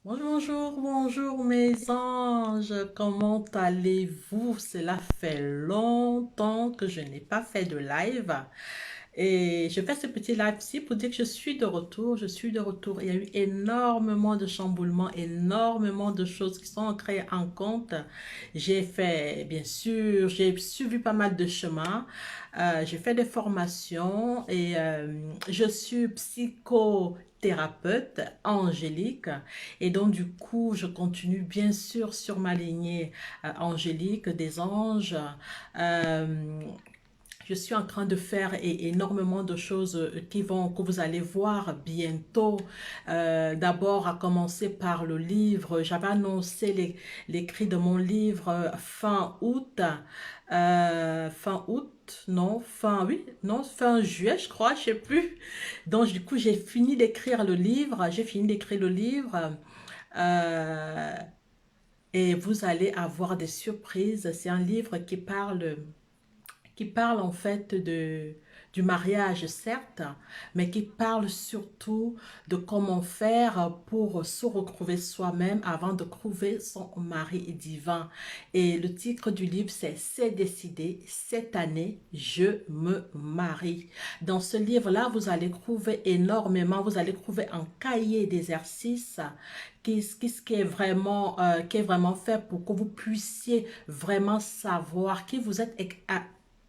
Bonjour, bonjour, bonjour mes anges, comment allez-vous? Cela fait longtemps que je n'ai pas fait de live et je fais ce petit live-ci pour dire que je suis de retour, je suis de retour. Il y a eu énormément de chamboulements, énormément de choses qui sont ancrées en compte. J'ai fait, bien sûr, j'ai suivi pas mal de chemins, j'ai fait des formations et je suis psychothérapeute angélique. Et donc, du coup, je continue bien sûr sur ma lignée angélique des anges. Euh, je suis en train de faire énormément de choses que vous allez voir bientôt. D'abord, à commencer par le livre. J'avais annoncé l'écrit de mon livre fin août. Fin août, non, fin, oui, non, fin juillet, je crois, je sais plus. Donc, du coup, j'ai fini d'écrire le livre. J'ai fini d'écrire le livre. Euh, et vous allez avoir des surprises. C'est un livre qui parle en fait du mariage, certes, mais qui parle surtout de comment faire pour se retrouver soi-même avant de trouver son mari divin. Et le titre du livre, C'est décidé, cette année, je me marie. Dans ce livre-là, vous allez trouver énormément, vous allez trouver un cahier d'exercices qui est vraiment fait pour que vous puissiez vraiment savoir qui vous êtes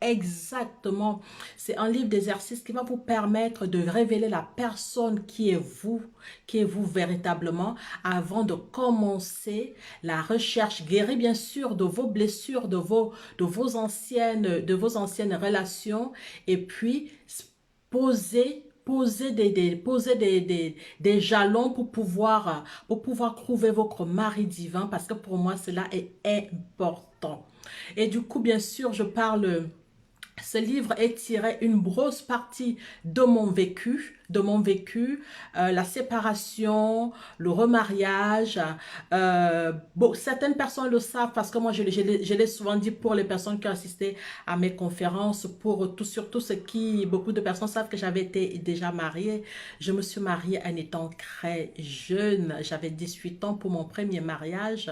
exactement. C'est un livre d'exercice qui va vous permettre de révéler la personne qui est vous véritablement, avant de commencer la recherche. Guérir bien sûr de vos blessures, de vos anciennes relations, et puis poser des jalons pour pouvoir trouver votre mari divin, parce que pour moi, cela est important. Et du coup, bien sûr, ce livre est tiré une grosse partie de mon vécu, la séparation, le remariage. Bon, certaines personnes le savent parce que moi, je l'ai souvent dit pour les personnes qui ont assisté à mes conférences, pour tout, surtout ce qui, beaucoup de personnes savent que j'avais été déjà mariée. Je me suis mariée en étant très jeune. J'avais 18 ans pour mon premier mariage.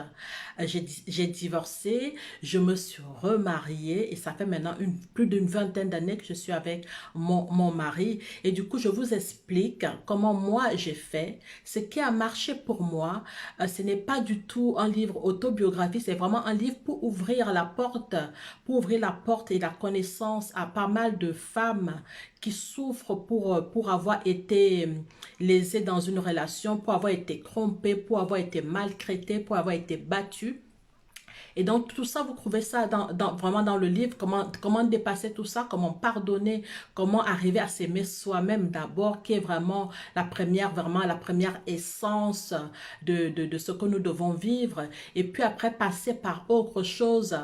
J'ai divorcé, je me suis remariée et ça fait maintenant plus d'une vingtaine d'années que je suis avec mon mari. Et du coup, je vous explique comment moi j'ai fait, ce qui a marché pour moi. Ce n'est pas du tout un livre autobiographique, c'est vraiment un livre pour ouvrir la porte et la connaissance à pas mal de femmes qui souffrent pour avoir été lésées dans une relation, pour avoir été trompées, pour avoir été maltraitées, pour avoir été battues. Et donc, tout ça, vous trouvez ça vraiment dans le livre, comment dépasser tout ça, comment pardonner, comment arriver à s'aimer soi-même d'abord, qui est vraiment la première essence de ce que nous devons vivre. Et puis après, passer par autre chose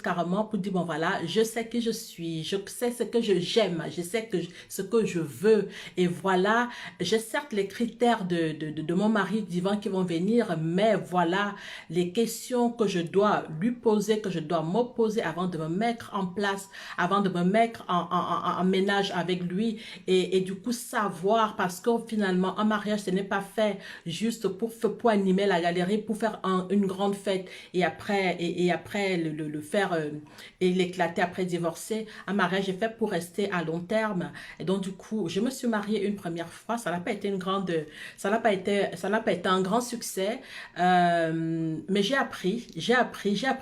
carrément pour dire, bon voilà, je sais qui je suis, je sais ce que j'aime, je sais ce que je veux. Et voilà, j'ai certes les critères de mon mari divin qui vont venir, mais voilà les questions que je dois lui poser, que je dois m'opposer avant de me mettre en place, avant de me mettre en ménage avec lui, et du coup savoir, parce que finalement un mariage ce n'est pas fait juste pour animer la galerie, pour faire une grande fête et après le faire et l'éclater après divorcer. Un mariage est fait pour rester à long terme. Et donc du coup je me suis mariée une première fois, ça n'a pas été ça n'a pas été un grand succès, mais j'ai appris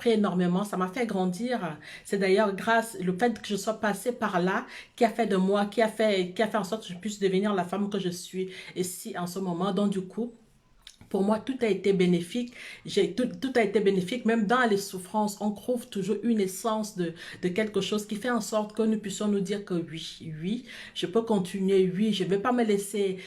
énormément, ça m'a fait grandir. C'est d'ailleurs grâce le fait que je sois passée par là qui a fait de moi, qui a fait en sorte que je puisse devenir la femme que je suis ici en ce moment. Donc du coup, pour moi, tout a été bénéfique. Tout a été bénéfique. Même dans les souffrances, on trouve toujours une essence de quelque chose qui fait en sorte que nous puissions nous dire que oui, oui, je peux continuer. Oui, je vais pas me laisser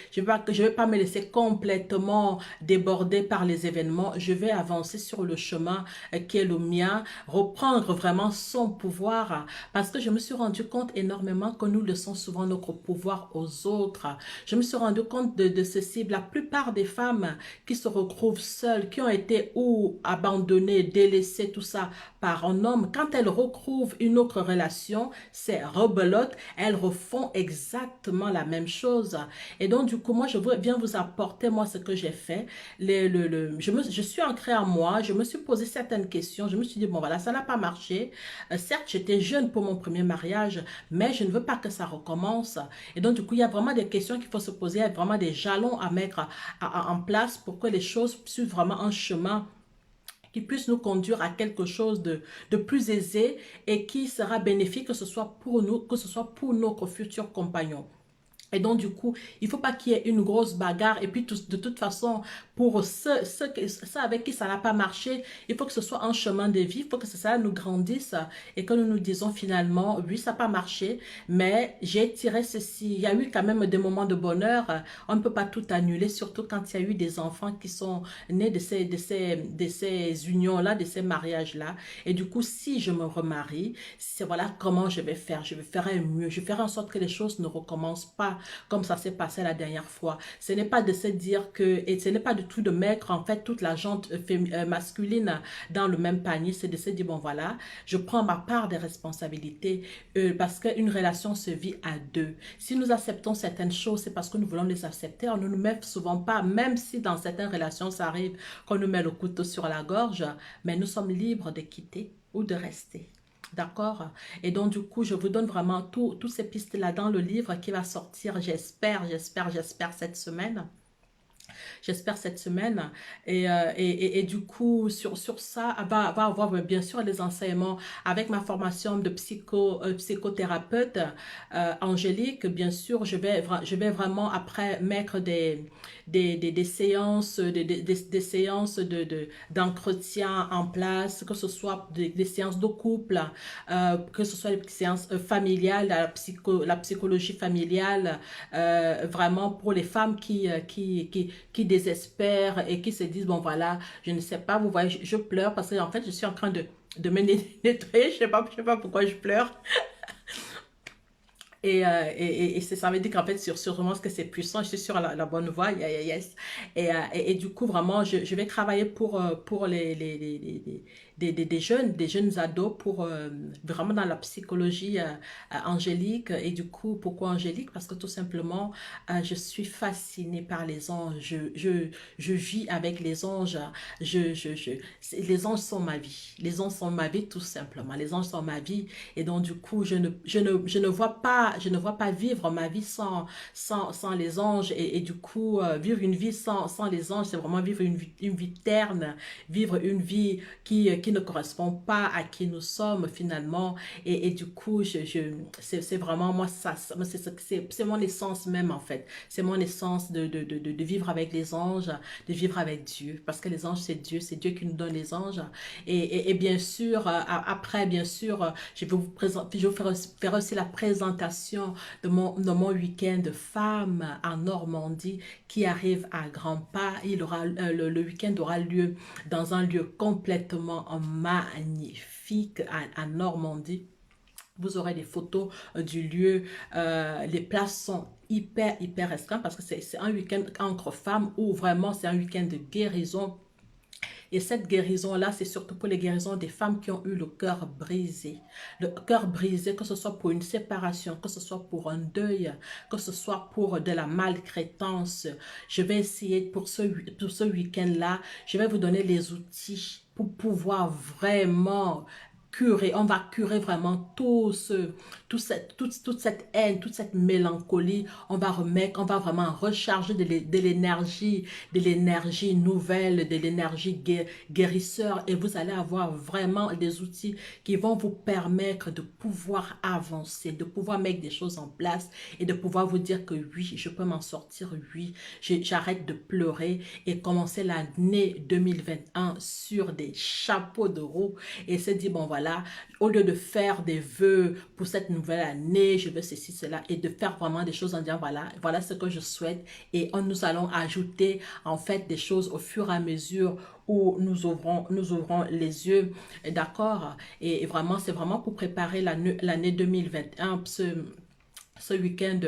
complètement déborder par les événements. Je vais avancer sur le chemin qui est le mien, reprendre vraiment son pouvoir. Parce que je me suis rendu compte énormément que nous laissons souvent notre pouvoir aux autres. Je me suis rendu compte de ceci. La plupart des femmes qui se retrouvent seules, qui ont été ou abandonnées, délaissées, tout ça par un homme, quand elles retrouvent une autre relation, c'est rebelote, elles refont exactement la même chose. Et donc, du coup, moi, je viens vous apporter, moi, ce que j'ai fait. Je suis ancrée en moi, je me suis posé certaines questions, je me suis dit, bon, voilà, ça n'a pas marché. Certes, j'étais jeune pour mon premier mariage, mais je ne veux pas que ça recommence. Et donc, du coup, il y a vraiment des questions qu'il faut se poser, il y a vraiment des jalons à mettre en place pour que les choses suivent vraiment un chemin qui puisse nous conduire à quelque chose de plus aisé et qui sera bénéfique, que ce soit pour nous, que ce soit pour notre futurs compagnons. Et donc, du coup, il ne faut pas qu'il y ait une grosse bagarre. Et puis, de toute façon, pour ceux avec qui ça n'a pas marché, il faut que ce soit un chemin de vie. Il faut que ça nous grandisse et que nous nous disons finalement, oui, ça n'a pas marché, mais j'ai tiré ceci. Il y a eu quand même des moments de bonheur. On ne peut pas tout annuler, surtout quand il y a eu des enfants qui sont nés de ces unions-là, de ces mariages-là. Et du coup, si je me remarie, c'est voilà comment je vais faire. Je vais faire mieux. Je vais faire en sorte que les choses ne recommencent pas comme ça s'est passé la dernière fois. Ce n'est pas de se dire que, et ce n'est pas du tout de mettre en fait toute la jante masculine dans le même panier, c'est de se dire, bon voilà, je prends ma part des responsabilités parce qu'une relation se vit à deux. Si nous acceptons certaines choses, c'est parce que nous voulons les accepter. On ne nous met souvent pas, même si dans certaines relations ça arrive qu'on nous met le couteau sur la gorge, mais nous sommes libres de quitter ou de rester. D'accord? Et donc, du coup, je vous donne vraiment toutes ces pistes-là dans le livre qui va sortir, j'espère, cette semaine. J'espère cette semaine. Et du coup, sur ça, va avoir bien sûr les enseignements avec ma formation de psychothérapeute angélique. Bien sûr, je vais vraiment après mettre des séances, des séances d'entretien en place, que ce soit des séances de couple, que ce soit des séances familiales, la psychologie familiale, vraiment pour les femmes qui désespèrent et qui se disent, bon voilà, je ne sais pas, vous voyez, je pleure parce que en fait, je suis en train de me nettoyer, je sais pas pourquoi je pleure. Et ça veut dire qu'en fait, sûrement que c'est puissant, je suis sur la bonne voie, yes. Et du coup, vraiment, je vais travailler pour des jeunes ados, pour vraiment dans la psychologie angélique. Et du coup, pourquoi angélique? Parce que tout simplement, je suis fascinée par les anges. Je vis avec les anges. Les anges sont ma vie. Les anges sont ma vie, tout simplement. Les anges sont ma vie. Et donc, du coup, je ne vois pas vivre ma vie sans les anges. Et du coup, vivre une vie sans les anges, c'est vraiment vivre une vie terne, vivre une vie qui ne correspond pas à qui nous sommes finalement. Et du coup, c'est vraiment moi, c'est mon essence même en fait. C'est mon essence de vivre avec les anges, de vivre avec Dieu. Parce que les anges, c'est Dieu qui nous donne les anges. Et bien sûr, après, bien sûr, je vais vous présenter, je vais faire aussi la présentation de mon week-end de femmes en Normandie qui arrive à grands pas. Le week-end aura lieu dans un lieu complètement magnifique en Normandie. Vous aurez des photos du lieu. Les places sont hyper restreintes parce que c'est un week-end entre femmes où vraiment c'est un week-end de guérison. Et cette guérison-là, c'est surtout pour les guérisons des femmes qui ont eu le cœur brisé. Le cœur brisé, que ce soit pour une séparation, que ce soit pour un deuil, que ce soit pour de la maltraitance. Je vais essayer pour ce week-end-là, je vais vous donner les outils pour pouvoir vraiment curer, on va curer vraiment toute cette haine, toute cette mélancolie. On va vraiment recharger de l'énergie nouvelle, de l'énergie guérisseur, et vous allez avoir vraiment des outils qui vont vous permettre de pouvoir avancer, de pouvoir mettre des choses en place et de pouvoir vous dire que oui, je peux m'en sortir, oui, j'arrête de pleurer et commencer l'année 2021 sur des chapeaux de roue et se dire, bon voilà, au lieu de faire des vœux pour cette nouvelle année, je veux ceci, cela, et de faire vraiment des choses en disant, voilà ce que je souhaite, et nous allons ajouter en fait des choses au fur et à mesure où nous ouvrons les yeux, d'accord, et vraiment, c'est vraiment pour préparer l'année 2021, ce week-end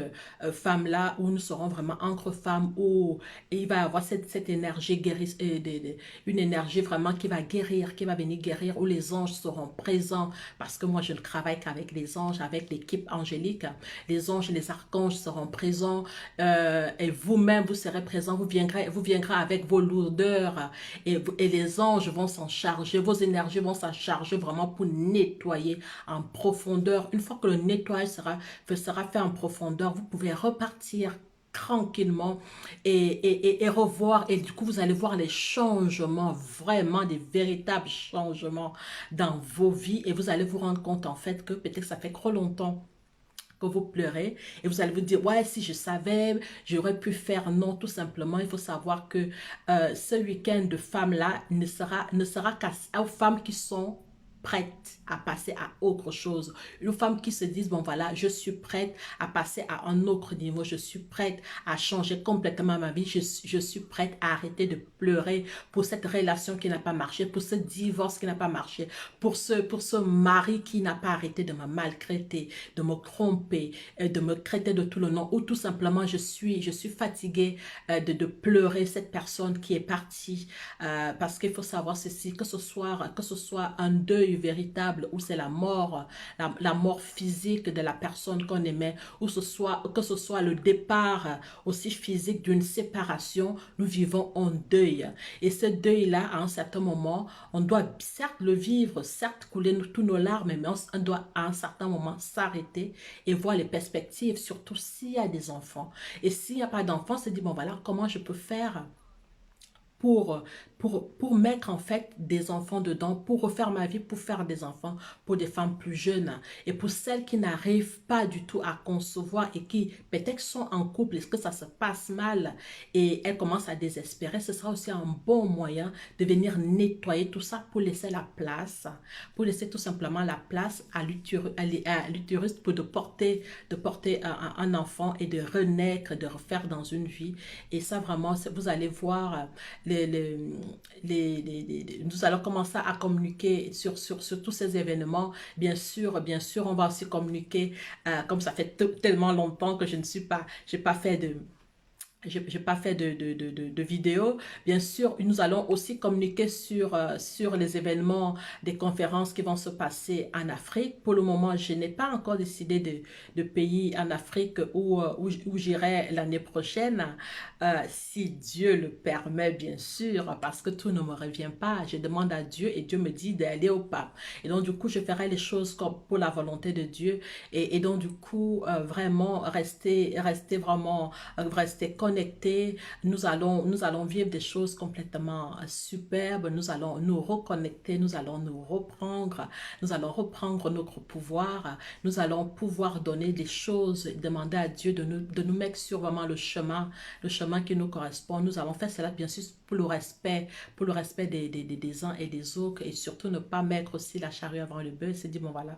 femmes-là, où nous serons vraiment entre femmes, où il va y avoir cette énergie guérisse, une énergie vraiment qui va guérir, qui va venir guérir, où les anges seront présents, parce que moi je ne travaille qu'avec les anges, avec l'équipe angélique. Les anges et les archanges seront présents, et vous-même vous serez présents, vous viendrez avec vos lourdeurs, et les anges vont s'en charger, vos énergies vont s'en charger vraiment pour nettoyer en profondeur. Une fois que le nettoyage sera fait en profondeur, vous pouvez repartir tranquillement et revoir, et du coup vous allez voir les changements, vraiment des véritables changements dans vos vies, et vous allez vous rendre compte en fait que peut-être ça fait trop longtemps que vous pleurez, et vous allez vous dire, ouais, si je savais, j'aurais pu faire. Non, tout simplement, il faut savoir que ce week-end de femmes-là ne sera qu'aux femmes qui sont prêtes à passer à autre chose. Une femme qui se dit, bon voilà, je suis prête à passer à un autre niveau, je suis prête à changer complètement ma vie, je suis prête à arrêter de pleurer pour cette relation qui n'a pas marché, pour ce divorce qui n'a pas marché, pour ce mari qui n'a pas arrêté de me maltraiter, de me tromper, de me traiter de tout le nom, ou tout simplement je suis fatiguée de pleurer cette personne qui est partie, parce qu'il faut savoir ceci, que ce soit un deuil véritable, ou c'est la mort, la mort physique de la personne qu'on aimait, ou que ce soit le départ aussi physique d'une séparation, nous vivons en deuil. Et ce deuil-là, à un certain moment, on doit certes le vivre, certes couler tous nos larmes, mais on doit à un certain moment s'arrêter et voir les perspectives, surtout s'il y a des enfants. Et s'il n'y a pas d'enfants, on se dit, bon voilà, comment je peux faire pour, pour mettre en fait des enfants dedans, pour refaire ma vie, pour faire des enfants pour des femmes plus jeunes. Et pour celles qui n'arrivent pas du tout à concevoir et qui peut-être sont en couple, est-ce que ça se passe mal et elles commencent à désespérer, ce sera aussi un bon moyen de venir nettoyer tout ça pour laisser la place, pour laisser tout simplement la place à l'utérus pour de porter un enfant et de renaître, de refaire dans une vie. Et ça vraiment, vous allez voir nous allons commencer à communiquer sur tous ces événements. Bien sûr, on va aussi communiquer, comme ça fait tellement longtemps que j'ai pas fait j'ai pas fait de vidéo. Bien sûr, nous allons aussi communiquer sur les événements des conférences qui vont se passer en Afrique. Pour le moment, je n'ai pas encore décidé de pays en Afrique où j'irai l'année prochaine, si Dieu le permet, bien sûr, parce que tout ne me revient pas. Je demande à Dieu et Dieu me dit d'aller au pape. Et donc, du coup, je ferai les choses comme pour la volonté de Dieu. Et donc, du coup, vraiment, rester connectés. Nous allons vivre des choses complètement superbes. Nous allons nous reconnecter, nous allons reprendre notre pouvoir. Nous allons pouvoir donner des choses, demander à Dieu de nous mettre sur vraiment le chemin qui nous correspond. Nous allons faire cela bien sûr pour le respect des uns et des autres, et surtout ne pas mettre aussi la charrue avant le bœuf. C'est dit, bon voilà,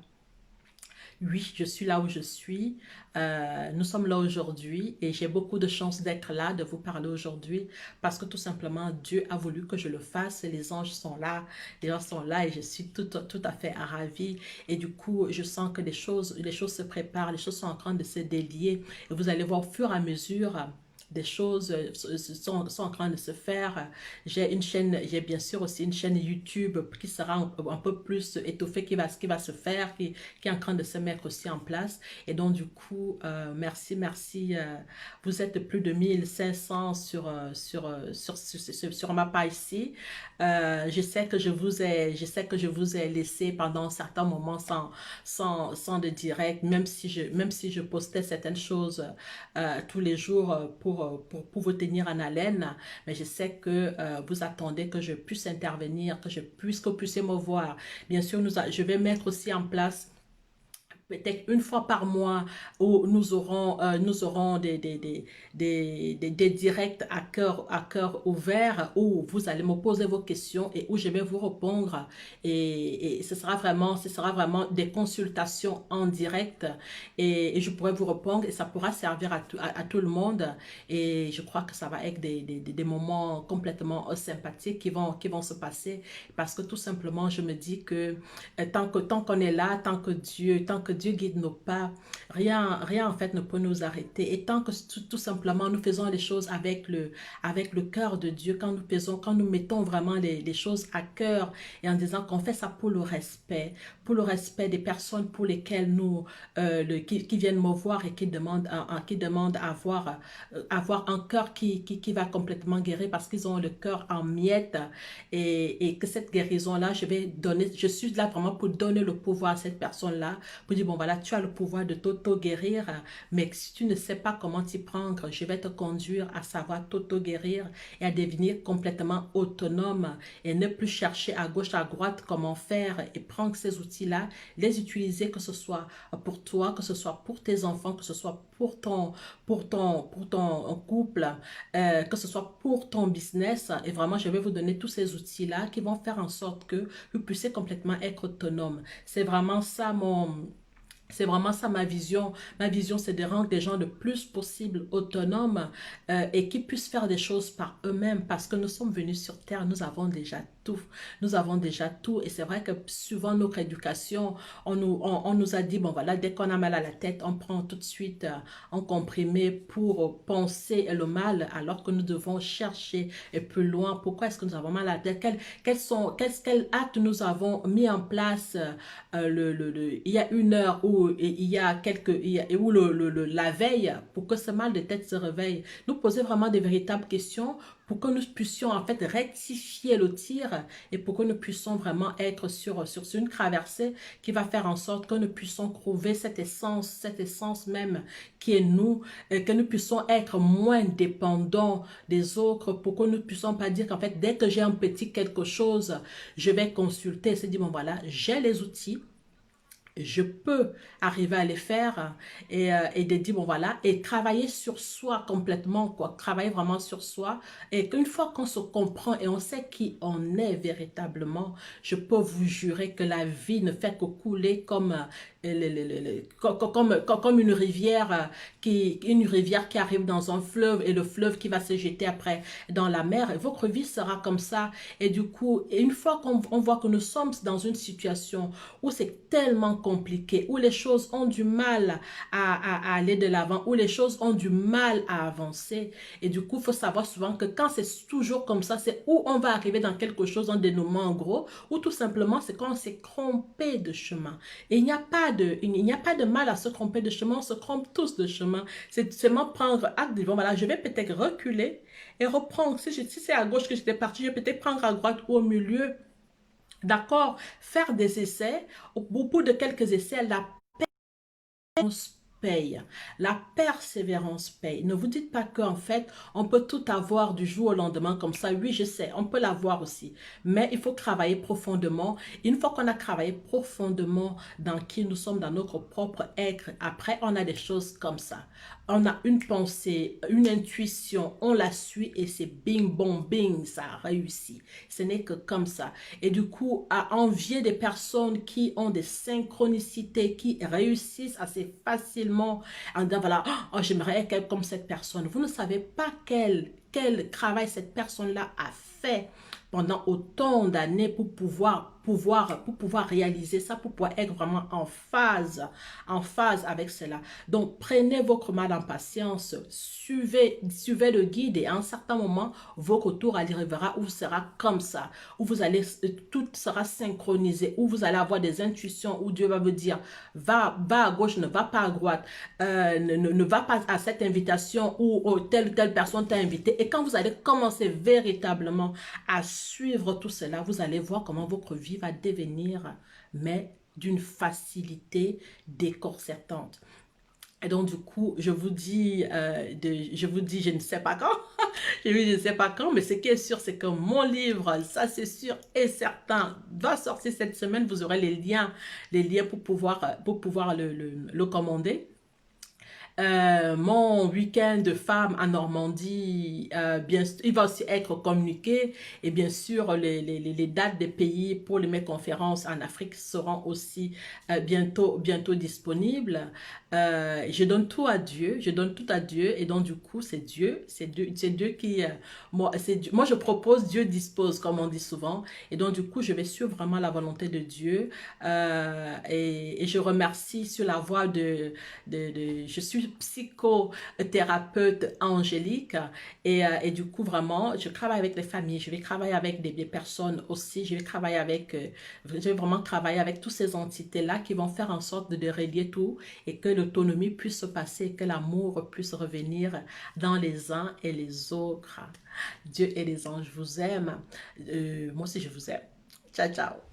oui, je suis là où je suis. Nous sommes là aujourd'hui et j'ai beaucoup de chance d'être là, de vous parler aujourd'hui, parce que tout simplement, Dieu a voulu que je le fasse. Les anges sont là, les gens sont là, et je suis tout à fait ravie. Et du coup, je sens que les choses se préparent, les choses sont en train de se délier. Et vous allez voir au fur et à mesure, des choses sont en train de se faire. J'ai bien sûr aussi une chaîne YouTube qui sera un peu plus étoffée, qui va se faire, qui est en train de se mettre aussi en place. Et donc du coup, merci. Vous êtes plus de 1500 sur ma page ici. Je sais que je vous ai laissé pendant certains moments sans de direct, même si je postais certaines choses tous les jours pour vous tenir en haleine. Mais je sais que vous attendez que je puisse intervenir, que vous puissiez me voir. Bien sûr, je vais mettre aussi en place peut-être une fois par mois, où nous aurons des directs à cœur ouvert, où vous allez me poser vos questions et où je vais vous répondre. Et ce sera vraiment des consultations en direct, et je pourrai vous répondre, et ça pourra servir à tout le monde. Et je crois que ça va être des moments complètement sympathiques qui vont se passer, parce que tout simplement, je me dis que tant qu'on est là, tant que que Dieu guide nos pas, rien en fait ne peut nous arrêter. Et tant que tout simplement nous faisons les choses avec le cœur de Dieu, quand nous mettons vraiment les choses à cœur et en disant qu'on fait ça pour le respect des personnes pour lesquelles qui viennent me voir et qui demandent à avoir un cœur qui va complètement guérir parce qu'ils ont le cœur en miettes et que cette guérison-là, je suis là vraiment pour donner le pouvoir à cette personne-là, pour dire, bon voilà, tu as le pouvoir de t'auto-guérir, mais si tu ne sais pas comment t'y prendre, je vais te conduire à savoir t'auto-guérir et à devenir complètement autonome et ne plus chercher à gauche, à droite comment faire et prendre ces outils-là, les utiliser, que ce soit pour toi, que ce soit pour tes enfants, que ce soit pour ton couple, que ce soit pour ton business. Et vraiment, je vais vous donner tous ces outils-là qui vont faire en sorte que vous puissiez complètement être autonome. C'est vraiment ça ma vision. Ma vision, c'est de rendre les gens le plus possible autonomes et qu'ils puissent faire des choses par eux-mêmes parce que nous sommes venus sur Terre, nous avons déjà tout. Nous avons déjà tout et c'est vrai que souvent notre éducation, on nous a dit, bon voilà, dès qu'on a mal à la tête, on prend tout de suite un comprimé pour penser le mal alors que nous devons chercher plus loin. Pourquoi est-ce que nous avons mal à la tête? Quels actes nous avons mis en place il y a une heure ou la veille pour que ce mal de tête se réveille. Nous poser vraiment des véritables questions pour que nous puissions en fait rectifier le tir et pour que nous puissions vraiment être sur une traversée qui va faire en sorte que nous puissions trouver cette essence même qui est nous, que nous puissions être moins dépendants des autres pour que nous puissions pas dire qu'en fait dès que j'ai un petit quelque chose, je vais consulter, c'est dire bon voilà, j'ai les outils, je peux arriver à les faire et de dire bon voilà et travailler sur soi complètement quoi, travailler vraiment sur soi et qu'une fois qu'on se comprend et on sait qui on est véritablement, je peux vous jurer que la vie ne fait que couler comme une rivière qui arrive dans un fleuve et le fleuve qui va se jeter après dans la mer. Et votre vie sera comme ça et du coup, une fois qu'on voit que nous sommes dans une situation où c'est tellement compliqué, où les choses ont du mal à aller de l'avant, où les choses ont du mal à avancer. Et du coup, il faut savoir souvent que quand c'est toujours comme ça, c'est où on va arriver dans quelque chose, un dénouement gros, ou tout simplement, c'est quand on s'est trompé de chemin. Et il n'y a pas de mal à se tromper de chemin, on se trompe tous de chemin. C'est seulement prendre acte, bon, voilà, je vais peut-être reculer et reprendre. Si c'est à gauche que j'étais parti, je vais peut-être prendre à droite ou au milieu. D'accord? Faire des essais. Au bout de quelques essais, la persévérance paye. La persévérance paye. Ne vous dites pas qu'en fait, on peut tout avoir du jour au lendemain comme ça. Oui, je sais, on peut l'avoir aussi. Mais il faut travailler profondément. Une fois qu'on a travaillé profondément dans qui nous sommes, dans notre propre être, après, on a des choses comme ça. On a une pensée, une intuition, on la suit et c'est bing, bon, bing, ça a réussi. Ce n'est que comme ça. Et du coup, à envier des personnes qui ont des synchronicités, qui réussissent assez facilement en disant, voilà, oh, j'aimerais être comme cette personne. Vous ne savez pas quel travail cette personne-là a fait pendant autant d'années pour pouvoir réaliser ça, pour pouvoir être vraiment en phase avec cela. Donc, prenez votre mal en patience, suivez le guide et à un certain moment, votre tour arrivera où sera comme ça, où vous allez, tout sera synchronisé, où vous allez avoir des intuitions, où Dieu va vous dire, va à gauche, ne va pas à droite, ne va pas à cette invitation où telle personne t'a invité. Et quand vous allez commencer véritablement à suivre tout cela, vous allez voir comment votre vie va devenir, mais d'une facilité déconcertante. Et donc, du coup, je vous dis, je ne sais pas quand, je ne sais pas quand, mais ce qui est sûr, c'est que mon livre, ça c'est sûr et certain, va sortir cette semaine. Vous aurez les liens pour pouvoir le commander. Mon week-end de femmes en Normandie, bien, il va aussi être communiqué. Et bien sûr, les dates des pays pour mes conférences en Afrique seront aussi bientôt disponibles. Je donne tout à Dieu, je donne tout à Dieu. Et donc, du coup, c'est Dieu qui... moi, je propose, Dieu dispose, comme on dit souvent. Et donc, du coup, je vais suivre vraiment la volonté de Dieu. Et je remercie sur la voie je suis psychothérapeute angélique et du coup vraiment je travaille avec les familles, je vais travailler avec des personnes aussi, je vais vraiment travailler avec toutes ces entités là qui vont faire en sorte de relier tout et que l'autonomie puisse se passer, que l'amour puisse revenir dans les uns et les autres. Dieu et les anges vous aiment. Moi aussi je vous aime. Ciao ciao.